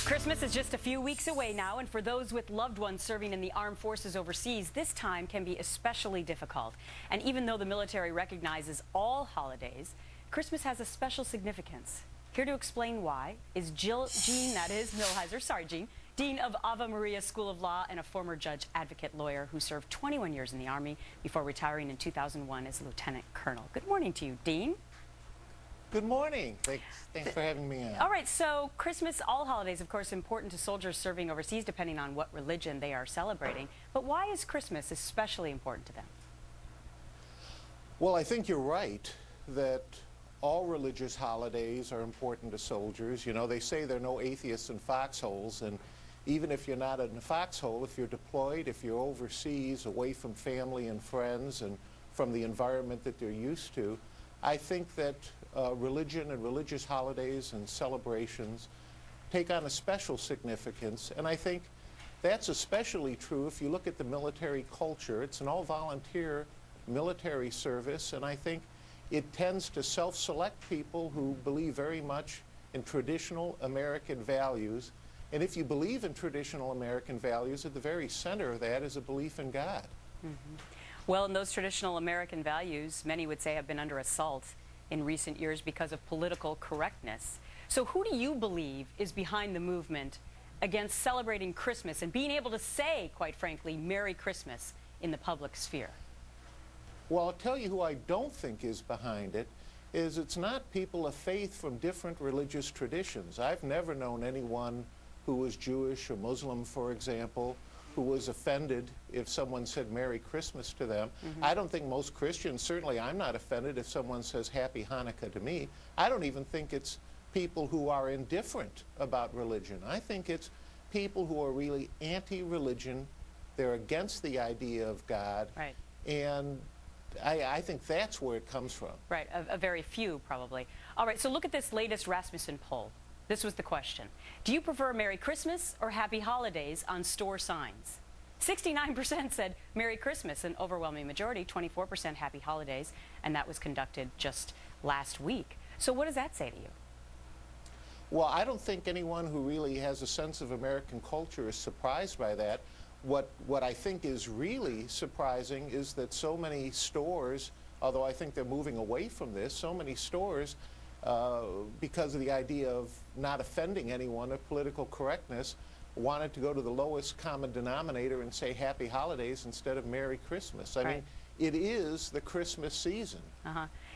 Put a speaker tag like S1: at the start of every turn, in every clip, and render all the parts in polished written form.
S1: Christmas is just a few weeks away now, and for those with loved ones serving in the armed forces overseas, this time can be especially difficult. And even though the military recognizes all holidays, Christmas has a special significance. Here to explain why is Gene Milhizer, Gene, Dean of Ave Maria School of Law and a former judge advocate lawyer who served 21 years in the Army before retiring in 2001 as Lieutenant Colonel. Good morning to you, Dean.
S2: Good morning. Thanks for having me on.
S1: All right, so Christmas, all holidays, of course, important to soldiers serving overseas, depending on what religion they are celebrating. But why is Christmas especially important to them?
S2: Well, I think you're right that all religious holidays are important to soldiers. You know, they say there are no atheists in foxholes, and even if you're not in a foxhole, if you're deployed, if you're overseas, away from family and friends and from the environment that they're used to, I think that religion and religious holidays and celebrations take on a special significance, and I think that's especially true if you look at the military culture. It's an all-volunteer military service, and I think it tends to self-select people who believe very much in traditional American values. And if you believe in traditional American values, at the very center of that is a belief in God.
S1: Mm-hmm. Well, and those traditional American values, many would say, have been under assault in recent years because of political correctness. So who do you believe is behind the movement against celebrating Christmas and being able to say, quite frankly, Merry Christmas in the public sphere?
S2: Well, I'll tell you who I don't think is behind it. It's not people of faith from different religious traditions. I've never known anyone who was Jewish or Muslim, for example, who was offended if someone said Merry Christmas to them. Mm-hmm. I don't think most Christians, certainly I'm not offended if someone says Happy Hanukkah to me. I don't even think it's people who are indifferent about religion. I think it's people who are really anti-religion. They're against the idea of God.
S1: Right.
S2: And I think that's where it comes from.
S1: Right, a very few probably. All right, so look at this latest Rasmussen poll. This was the question. Do you prefer Merry Christmas or Happy Holidays on store signs? 69% said Merry Christmas, an overwhelming majority, 24% Happy Holidays, and that was conducted just last week. So what does that say to you?
S2: Well, I don't think anyone who really has a sense of American culture is surprised by that. What I think is really surprising is that so many stores, although I think they're moving away from this, so many stores, because of the idea of not offending anyone of political correctness, wanted to go to the lowest common denominator and say Happy Holidays instead of Merry Christmas. I mean, it is the Christmas season.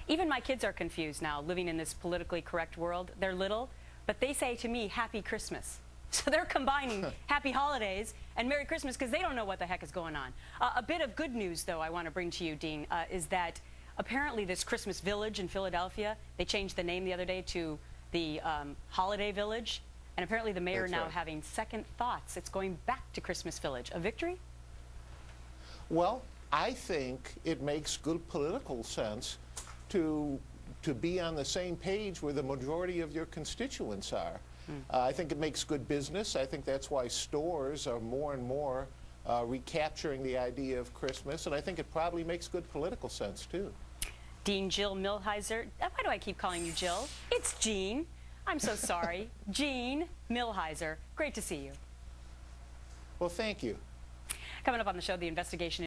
S1: Even my kids are confused now, living in this politically correct world. They're little, but they say to me, Happy Christmas. So they're combining Happy Holidays and Merry Christmas because they don't know what the heck is going on. A bit of good news, though, I want to bring to you, Dean, is that apparently this Christmas Village in Philadelphia, they changed the name the other day to the Holiday Village, and apparently the mayor now having second thoughts. It's going back to Christmas Village. A victory? Well,
S2: I think it makes good political sense to be on the same page where the majority of your constituents are. I think it makes good business. I think that's why stores are more and more recapturing the idea of Christmas, and I think it probably makes good political sense, too.
S1: Dean Jill Milhizer. Why do I keep calling you Jill? It's Gene. I'm so sorry. Gene Milhizer. Great to see you.
S2: Well, thank you.
S1: Coming up on the show, the investigation